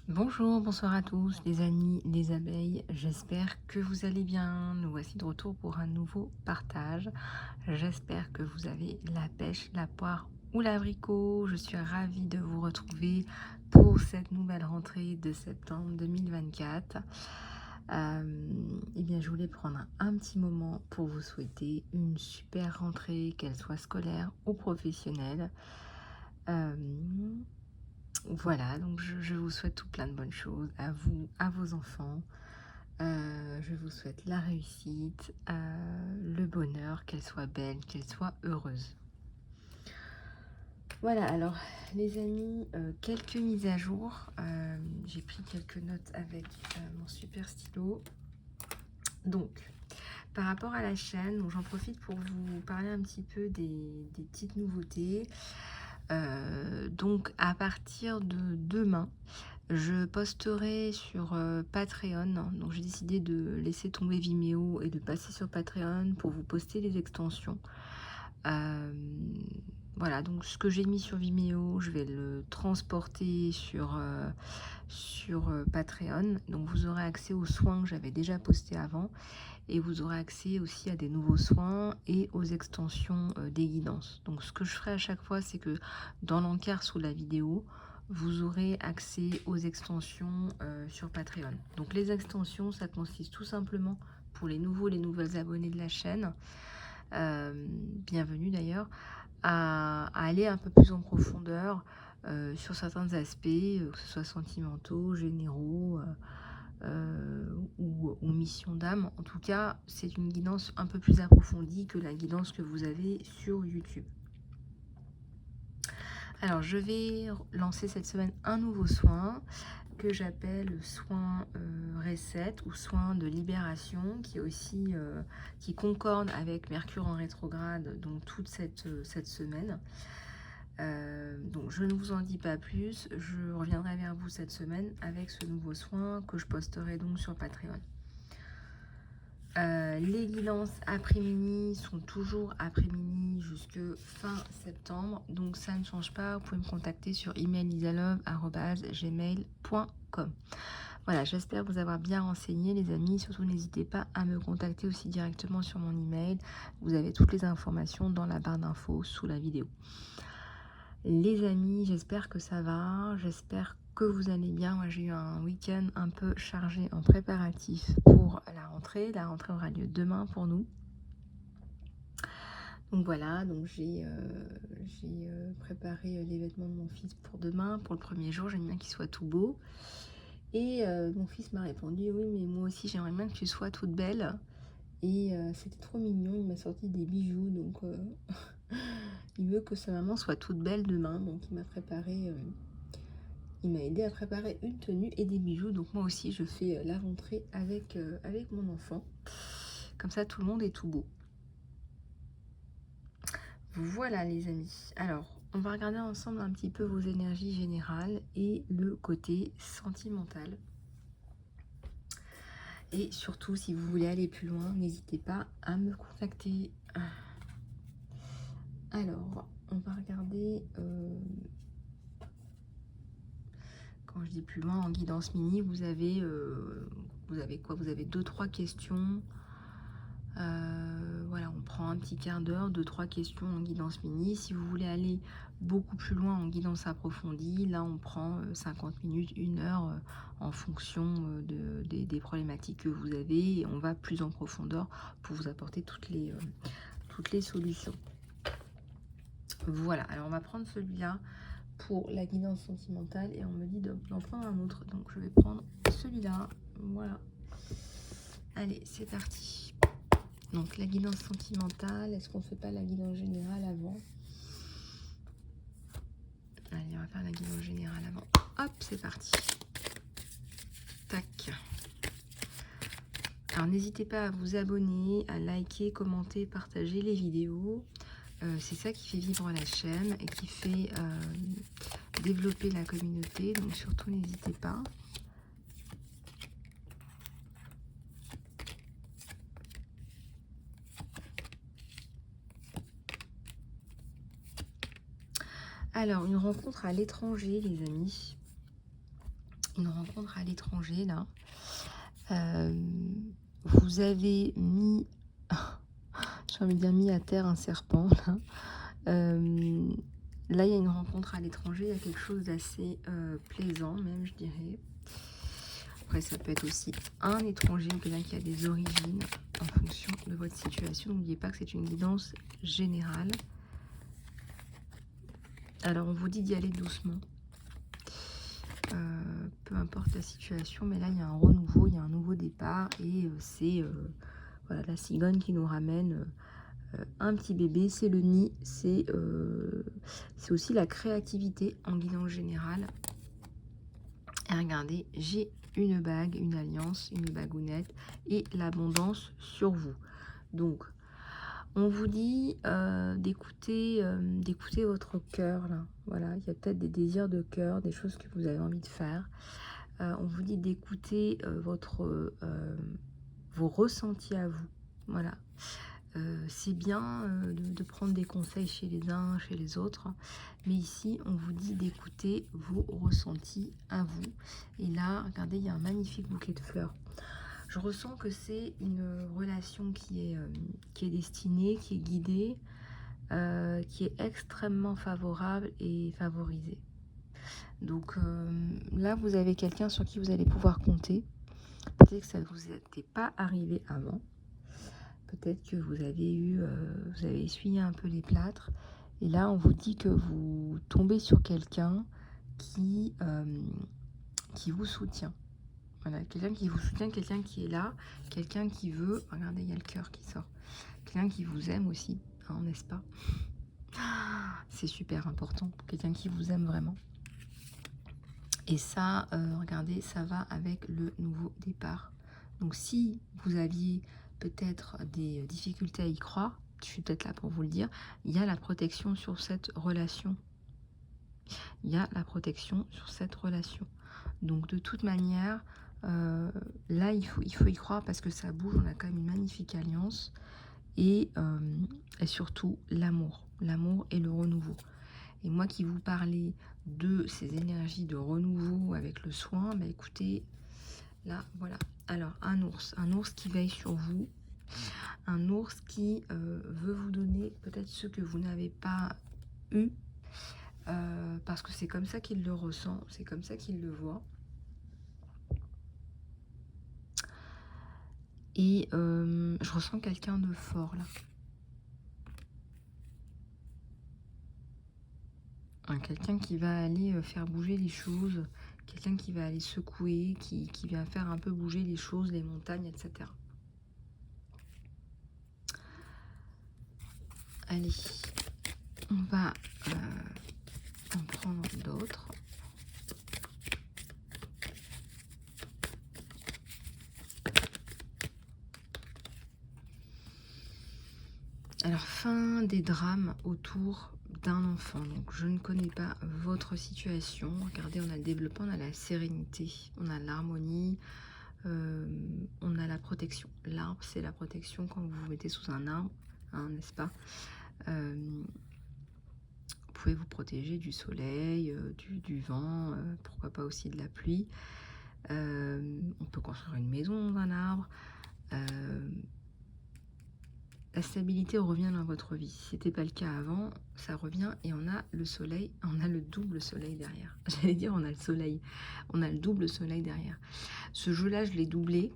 Bonjour, bonsoir à tous les amis, les abeilles, j'espère que vous allez bien. Nous voici de retour pour un nouveau partage. J'espère que vous avez la pêche, la poire ou l'abricot. Je suis ravie de vous retrouver pour cette nouvelle rentrée de septembre 2024. Eh bien, je voulais prendre un petit moment pour vous souhaiter une super rentrée, qu'elle soit scolaire ou professionnelle. Euh, voilà, donc je vous souhaite tout plein de bonnes choses à vous, à vos enfants. Je vous souhaite la réussite, le bonheur, qu'elle soit belle, qu'elle soit heureuse. Voilà, alors les amis, quelques mises à jour. J'ai pris quelques notes avec mon super stylo. Donc, par rapport à la chaîne, j'en profite pour vous parler un petit peu des petites nouveautés. Donc, à partir de demain, je posterai sur Patreon. Donc j'ai décidé de laisser tomber Vimeo et de passer sur Patreon pour vous poster les extensions. Euh, voilà, donc ce que j'ai mis sur Vimeo, je vais le transporter sur Patreon. Donc vous aurez accès aux soins que j'avais déjà postés avant. Et vous aurez accès aussi à des nouveaux soins et aux extensions des guidances. Donc ce que je ferai à chaque fois, c'est que dans l'encart sous la vidéo, vous aurez accès aux extensions sur Patreon. Donc les extensions, ça consiste tout simplement pour les nouveaux, les nouvelles abonnés de la chaîne, bienvenue d'ailleurs, à aller un peu plus en profondeur sur certains aspects, que ce soit sentimentaux, généraux, ou mission d'âme. En tout cas, c'est une guidance un peu plus approfondie que la guidance que vous avez sur YouTube. Alors, je vais lancer cette semaine un nouveau soin que j'appelle soin reset ou soin de libération, qui est aussi qui concorde avec Mercure en rétrograde, donc toute cette semaine. Donc je ne vous en dis pas plus, je reviendrai vers vous cette semaine avec ce nouveau soin que je posterai donc sur Patreon. Les guidances après-midi sont toujours après-midi jusque fin septembre, donc ça ne change pas. Vous pouvez me contacter sur emailisalove@gmail.com. Voilà, j'espère vous avoir bien renseigné les amis. Surtout n'hésitez pas à me contacter aussi directement sur mon email. Vous avez toutes les informations dans la barre d'infos sous la vidéo. Les amis, j'espère que ça va, j'espère que vous allez bien. Moi j'ai eu un week-end un peu chargé en préparatifs pour la rentrée. La rentrée aura lieu demain pour nous. Donc voilà, donc j'ai préparé les vêtements de mon fils pour demain, pour le premier jour. J'aime bien qu'il soit tout beau. Et mon fils m'a répondu, oui mais moi aussi j'aimerais bien que tu sois toute belle. Et c'était trop mignon, il m'a sorti des bijoux, donc il veut que sa maman soit toute belle demain. Donc il m'a préparé, il m'a aidé à préparer une tenue et des bijoux. Donc moi aussi je fais la rentrée avec mon enfant. Comme ça tout le monde est tout beau. Voilà les amis. Alors on va regarder ensemble un petit peu vos énergies générales et le côté sentimental. Et surtout, si vous voulez aller plus loin, n'hésitez pas à me contacter. Alors, on va regarder, quand je dis plus loin, en guidance mini, vous avez quoi? Vous avez 2-3 questions. Voilà, on prend un petit quart d'heure, 2-3 questions en guidance mini. Si vous voulez aller beaucoup plus loin en guidance approfondie, là on prend 50 minutes, 1 heure en fonction des problématiques que vous avez, et on va plus en profondeur pour vous apporter toutes les solutions. Voilà, alors on va prendre celui-là pour la guidance sentimentale et on me dit d'en prendre un autre, donc je vais prendre celui-là. Voilà, allez c'est parti. Donc la guidance sentimentale, est-ce qu'on ne fait pas la guidance générale avant? Allez, on va faire la guidance générale avant. Hop, c'est parti. Tac. Alors n'hésitez pas à vous abonner, à liker, commenter, partager les vidéos. C'est ça qui fait vivre la chaîne et qui fait développer la communauté. Donc surtout n'hésitez pas. Alors, une rencontre à l'étranger, les amis. une rencontre à l'étranger, là. Vous avez mis, j'ai envie de dire mis à terre un serpent, là. Là, il y a une rencontre à l'étranger, il y a quelque chose d'assez plaisant, même, je dirais. Après, ça peut être aussi un étranger ou quelqu'un qui a des origines en fonction de votre situation. N'oubliez pas que c'est une guidance générale. Alors, on vous dit d'y aller doucement. Peu importe la situation, mais là, il y a un renouveau, il y a un nouveau départ. Et c'est voilà, la cigogne qui nous ramène un petit bébé. C'est le nid, c'est aussi la créativité en guidance générale. Et regardez, j'ai une bague, une alliance, une bagounette et l'abondance sur vous. Donc, on vous dit d'écouter votre cœur, là. Voilà, il y a peut-être des désirs de cœur, des choses que vous avez envie de faire. On vous dit d'écouter vos ressentis à vous. Voilà. C'est bien de prendre des conseils chez les uns, chez les autres. Mais ici, on vous dit d'écouter vos ressentis à vous. Et là, regardez, il y a un magnifique bouquet de fleurs. Je ressens que c'est une relation qui est destinée, qui est guidée, qui est extrêmement favorable et favorisée. Donc là, vous avez quelqu'un sur qui vous allez pouvoir compter. Peut-être que ça ne vous était pas arrivé avant. Peut-être que vous avez essuyé un peu les plâtres. Et là, on vous dit que vous tombez sur quelqu'un qui vous soutient. Voilà, quelqu'un qui vous soutient, quelqu'un qui est là, quelqu'un qui veut... Regardez, il y a le cœur qui sort. Quelqu'un qui vous aime aussi, hein, n'est-ce pas? C'est super important. Quelqu'un qui vous aime vraiment. Et ça, regardez, ça va avec le nouveau départ. Donc si vous aviez peut-être des difficultés à y croire, je suis peut-être là pour vous le dire, il y a la protection sur cette relation. Il y a la protection sur cette relation. Donc de toute manière, là il faut y croire parce que ça bouge, on a quand même une magnifique alliance. Et surtout l'amour. L'amour et le renouveau. Et moi qui vous parlais de ces énergies de renouveau avec le soin, bah écoutez, là, voilà. Alors, un ours qui veille sur vous, un ours qui veut vous donner peut-être ce que vous n'avez pas eu, parce que c'est comme ça qu'il le ressent, c'est comme ça qu'il le voit. Et je ressens quelqu'un de fort, là. Quelqu'un qui va aller faire bouger les choses, quelqu'un qui va aller secouer, qui va faire un peu bouger les choses, les montagnes, etc. Allez, on va en prendre d'autres. Alors, fin des drames autour d'un enfant. Donc, je ne connais pas votre situation. Regardez, on a le développement, on a la sérénité, on a l'harmonie, on a la protection. L'arbre, c'est la protection quand vous vous mettez sous un arbre, hein, n'est-ce pas? Vous pouvez vous protéger du soleil, du vent, pourquoi pas aussi de la pluie. On peut construire une maison dans un arbre. La stabilité revient dans votre vie. Si ce n'était pas le cas avant, ça revient et on a le soleil, on a le double soleil derrière. J'allais dire on a le soleil, on a le double soleil derrière. Ce jeu-là, je l'ai doublé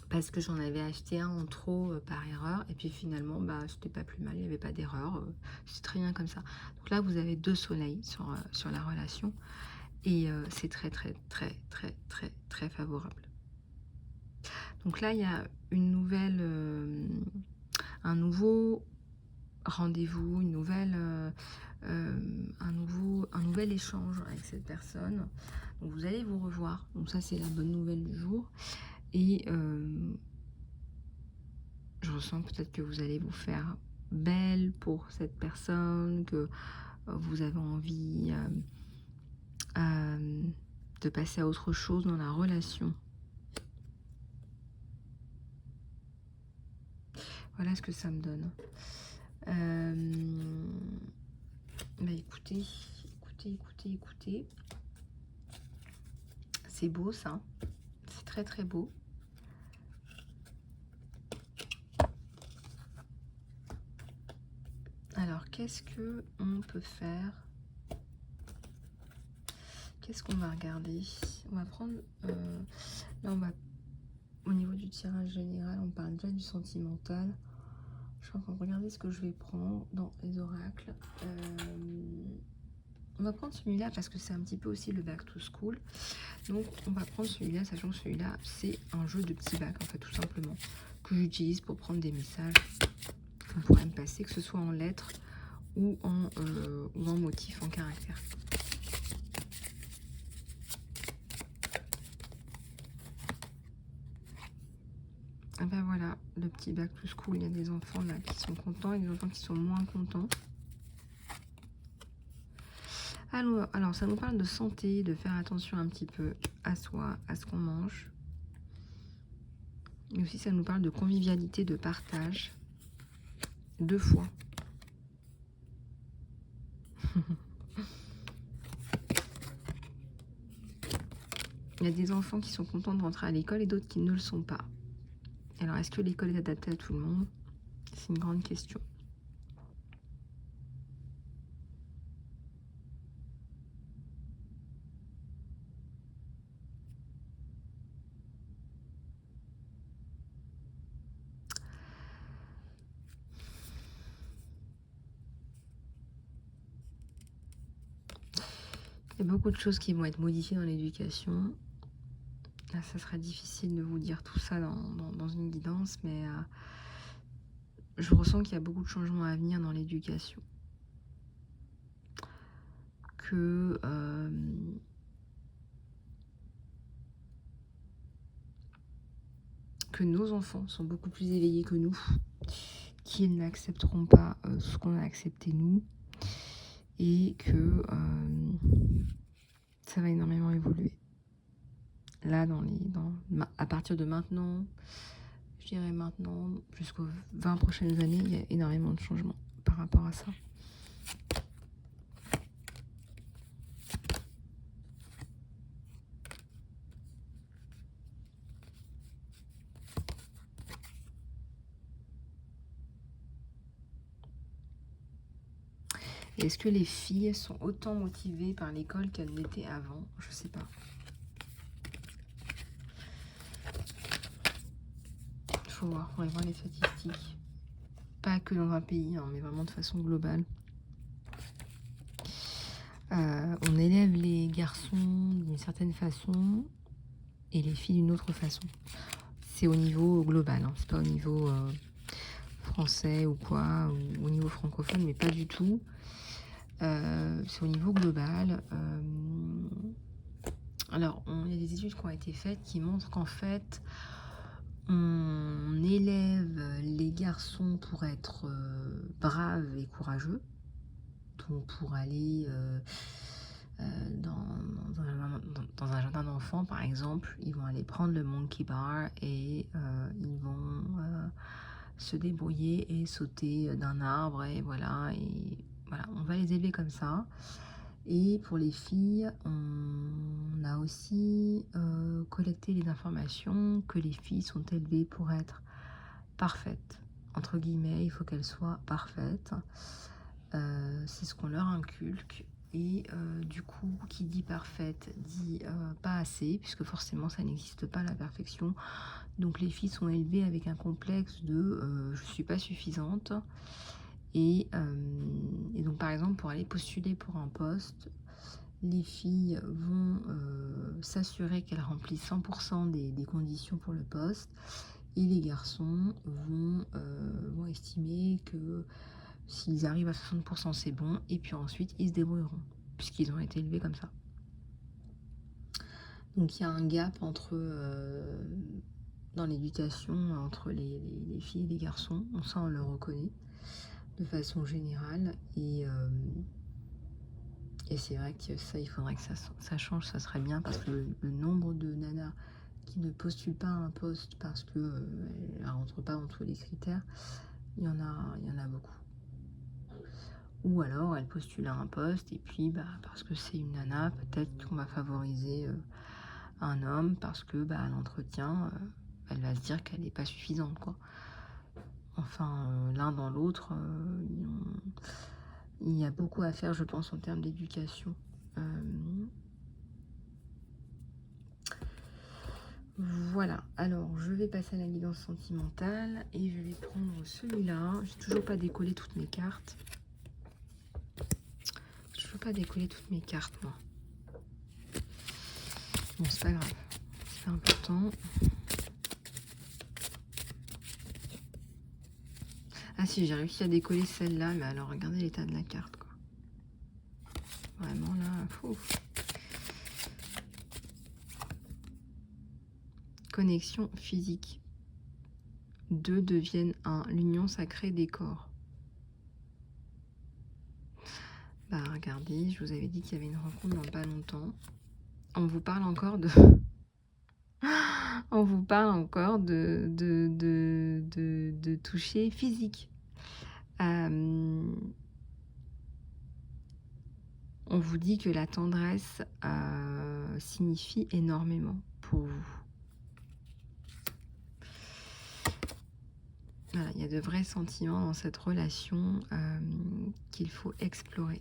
parce que j'en avais acheté un en trop par erreur et puis finalement, bah, c'était pas plus mal, il n'y avait pas d'erreur, c'est très bien comme ça. Donc là, vous avez deux soleils sur la relation et c'est très très très très très très favorable. Donc là, il y a une nouvelle, un nouveau rendez-vous, un nouvel échange avec cette personne. Donc vous allez vous revoir. Donc ça, c'est la bonne nouvelle du jour. Et je ressens peut-être que vous allez vous faire belle pour cette personne, que vous avez envie de passer à autre chose dans la relation. Voilà ce que ça me donne. Bah écoutez. C'est beau ça, c'est très très beau. Alors, qu'est-ce que on peut faire? Qu'est-ce qu'on va regarder? On va prendre... là, on va... Au niveau du tirage général, on parle déjà du sentimental. Je suis en train de regarder ce que je vais prendre dans les oracles. On va prendre celui-là parce que c'est un petit peu aussi le back to school. Donc, on va prendre celui-là, sachant que celui-là, c'est un jeu de petits bacs, en fait, tout simplement, que j'utilise pour prendre des messages qu'on pourrait me passer, que ce soit en lettres ou en motifs, en caractère. Et ben voilà, le petit back to school. Il y a des enfants là qui sont contents et des enfants qui sont moins contents. Alors, ça nous parle de santé, de faire attention un petit peu à soi, à ce qu'on mange. Et aussi, ça nous parle de convivialité, de partage. 2 fois. Il y a des enfants qui sont contents de rentrer à l'école et d'autres qui ne le sont pas. Alors, est-ce que l'école est adaptée à tout le monde? C'est une grande question. Il y a beaucoup de choses qui vont être modifiées dans l'éducation. Là, ça sera difficile de vous dire tout ça dans une guidance, mais je ressens qu'il y a beaucoup de changements à venir dans l'éducation. Que nos enfants sont beaucoup plus éveillés que nous, qu'ils n'accepteront pas ce qu'on a accepté nous, et que ça va énormément évoluer. Là, à partir de maintenant, je dirais maintenant, jusqu'aux 20 prochaines années, il y a énormément de changements par rapport à ça. Est-ce que les filles sont autant motivées par l'école qu'elles l'étaient avant? Je sais pas. Il faut voir, faudrait voir les statistiques. Pas que dans un pays, hein, mais vraiment de façon globale. On élève les garçons d'une certaine façon et les filles d'une autre façon. C'est au niveau global, hein, c'est pas au niveau français ou quoi, ou au niveau francophone, mais pas du tout. C'est au niveau global. Alors, il y a des études qui ont été faites qui montrent qu'en fait, on élève les garçons pour être braves et courageux, donc pour aller dans un jardin d'enfants, par exemple, ils vont aller prendre le monkey bar et ils vont se débrouiller et sauter d'un arbre, et voilà, on va les élever comme ça. Et pour les filles, on a aussi collecté les informations que les filles sont élevées pour être parfaites. Entre guillemets, il faut qu'elles soient parfaites. C'est ce qu'on leur inculque. Et du coup, qui dit parfaite dit pas assez, puisque forcément ça n'existe pas, la perfection. Donc les filles sont élevées avec un complexe de je suis pas suffisante. Et donc par exemple, pour aller postuler pour un poste, les filles vont s'assurer qu'elles remplissent 100% des conditions pour le poste, et les garçons vont estimer que s'ils arrivent à 60% c'est bon, et puis ensuite ils se débrouilleront, puisqu'ils ont été élevés comme ça. Donc il y a un gap dans l'éducation entre les filles et les garçons, ça on le reconnaît de façon générale, et c'est vrai que ça, il faudrait que ça change, ça serait bien, parce que le nombre de nanas qui ne postulent pas à un poste parce qu'elles ne rentrent pas dans tous les critères, il y en a beaucoup. Ou alors elles postulent à un poste et puis parce que c'est une nana, peut-être qu'on va favoriser un homme parce que bah, à l'entretien, elle va se dire qu'elle n'est pas suffisante, quoi. Enfin, l'un dans l'autre, il y a beaucoup à faire, je pense, en termes d'éducation. Voilà, alors je vais passer à la guidance sentimentale et je vais prendre celui-là. J'ai toujours pas décollé toutes mes cartes. Je ne veux pas décoller toutes mes cartes, moi. Bon, c'est pas grave, c'est pas important. Ah si, j'ai réussi à décoller celle-là, mais alors regardez l'état de la carte, quoi. Vraiment là, fou. Connexion physique. 2 deviennent 1. L'union sacrée des corps. Bah regardez, je vous avais dit qu'il y avait une rencontre dans pas longtemps. On vous parle encore de... On vous parle encore de toucher physique. On vous dit que la tendresse signifie énormément pour vous. Voilà, il y a de vrais sentiments dans cette relation qu'il faut explorer.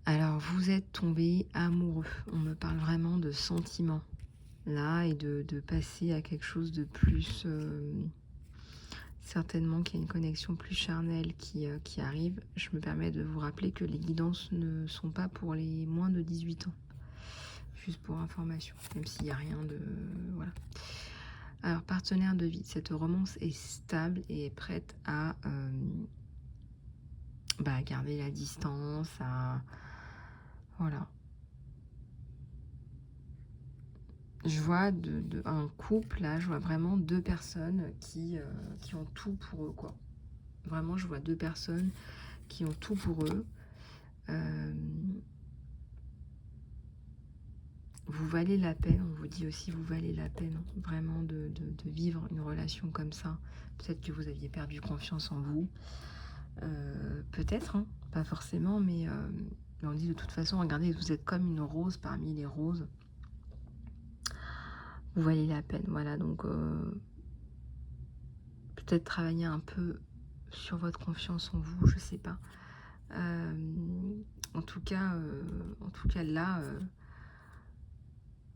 Alors, vous êtes tombé amoureux. On me parle vraiment de sentiments là et de passer à quelque chose de plus... certainement qu'il y a une connexion plus charnelle qui arrive. Je me permets de vous rappeler que les guidances ne sont pas pour les moins de 18 ans. Juste pour information, même s'il n'y a rien de... Voilà. Alors, partenaire de vie, cette romance est stable et est prête à garder la distance, à... Voilà. Je vois un couple, là, je vois vraiment 2 personnes qui ont tout pour eux, quoi. Vraiment, je vois 2 personnes qui ont tout pour eux. Vous valez la peine, on vous dit aussi, vous valez la peine vraiment de vivre une relation comme ça. Peut-être que vous aviez perdu confiance en vous. Peut-être, hein, pas forcément, mais on dit de toute façon, regardez, vous êtes comme une rose parmi les roses. Vous valez la peine, voilà, donc peut-être travailler un peu sur votre confiance en vous, je sais pas. En tout cas là,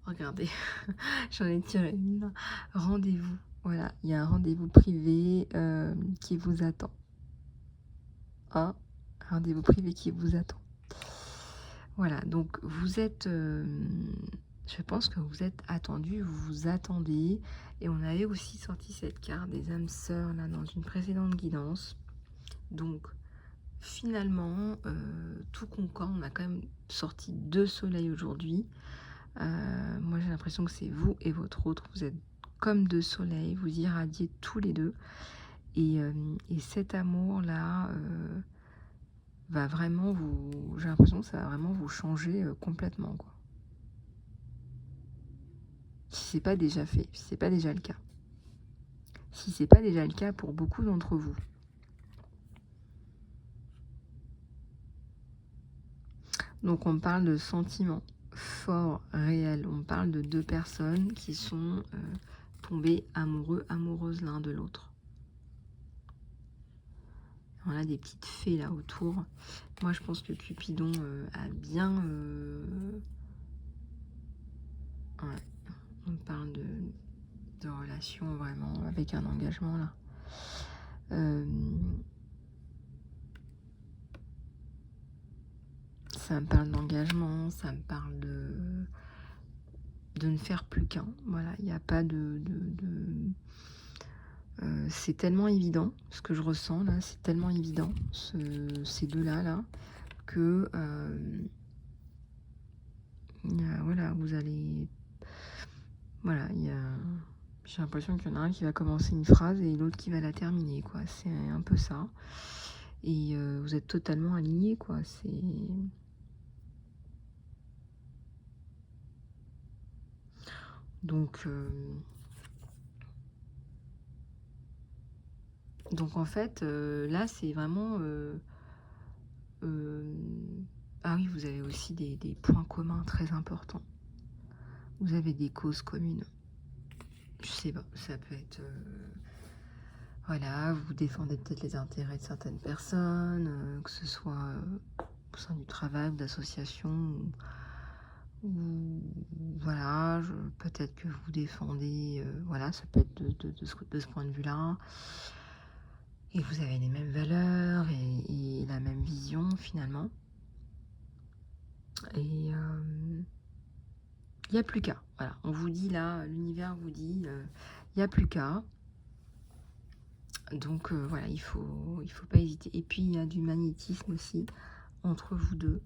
regardez, j'en ai tiré une. Rendez-vous, voilà, il y a un rendez-vous privé qui vous attend. Un rendez-vous privé qui vous attend. Voilà, donc vous êtes, je pense que vous êtes attendu, vous vous attendez. Et on avait aussi sorti cette carte des âmes sœurs là dans une précédente guidance. Donc finalement, tout concorde, on a quand même sorti 2 soleils aujourd'hui. Moi j'ai l'impression que c'est vous et votre autre, vous êtes comme 2 soleils, vous irradiez tous les deux. Et cet amour là va vraiment vous... J'ai l'impression que ça va vraiment vous changer complètement, quoi. Si c'est pas déjà fait, si c'est pas déjà le cas. Si c'est pas déjà le cas pour beaucoup d'entre vous. Donc on parle de sentiments forts, réels. On parle de 2 personnes qui sont tombées amoureux, amoureuses l'un de l'autre. On a des petites fées là autour. Moi je pense que Cupidon a bien... Ouais, on parle de relations vraiment avec un engagement là. Ça me parle d'engagement, ça me parle de ne faire plus qu'un. Voilà, il n'y a pas c'est tellement évident, ce que je ressens là, c'est tellement évident, ces deux-là, là, que voilà, vous allez... Voilà, j'ai l'impression qu'il y en a un qui va commencer une phrase et l'autre qui va la terminer, quoi. C'est un peu ça. Et vous êtes totalement alignés, quoi. C'est... Donc... Donc en fait, là, c'est vraiment, ah oui, vous avez aussi des points communs très importants. Vous avez des causes communes. Je sais pas, ça peut être, voilà, vous défendez peut-être les intérêts de certaines personnes, que ce soit, au sein du travail ou d'associations ou voilà, peut-être que vous défendez, voilà, ça peut être de ce point de vue-là. Et vous avez les mêmes valeurs et la même vision finalement. Et il n'y a plus qu'à. Voilà, on vous dit là, l'univers vous dit, il n'y a plus qu'à. Donc voilà, il faut pas hésiter. Et puis il y a du magnétisme aussi entre vous deux.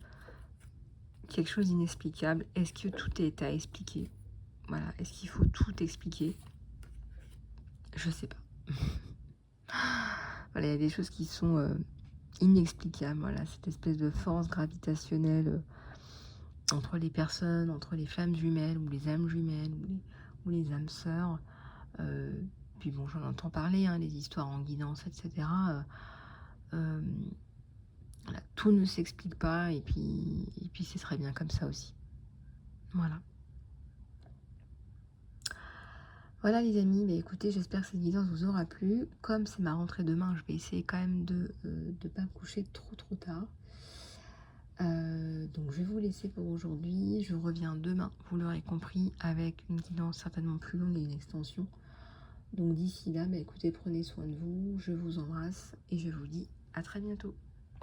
Quelque chose d'inexplicable. Est-ce que tout est à expliquer? Voilà, est-ce qu'il faut tout expliquer? Je sais pas. Voilà, il y a des choses qui sont inexplicables. Voilà, cette espèce de force gravitationnelle entre les personnes, entre les flammes jumelles ou les âmes jumelles ou les âmes sœurs. Euh, Puis bon, j'en entends parler, hein, les histoires en guidance, etc. Voilà, tout ne s'explique pas et puis ce serait bien comme ça aussi. Voilà. Voilà les amis, bah écoutez, j'espère que cette guidance vous aura plu. Comme c'est ma rentrée demain, je vais essayer quand même de ne pas me coucher trop tard. Donc je vais vous laisser pour aujourd'hui. Je reviens demain, vous l'aurez compris, avec une guidance certainement plus longue et une extension. Donc d'ici là, bah écoutez, prenez soin de vous, je vous embrasse et je vous dis à très bientôt.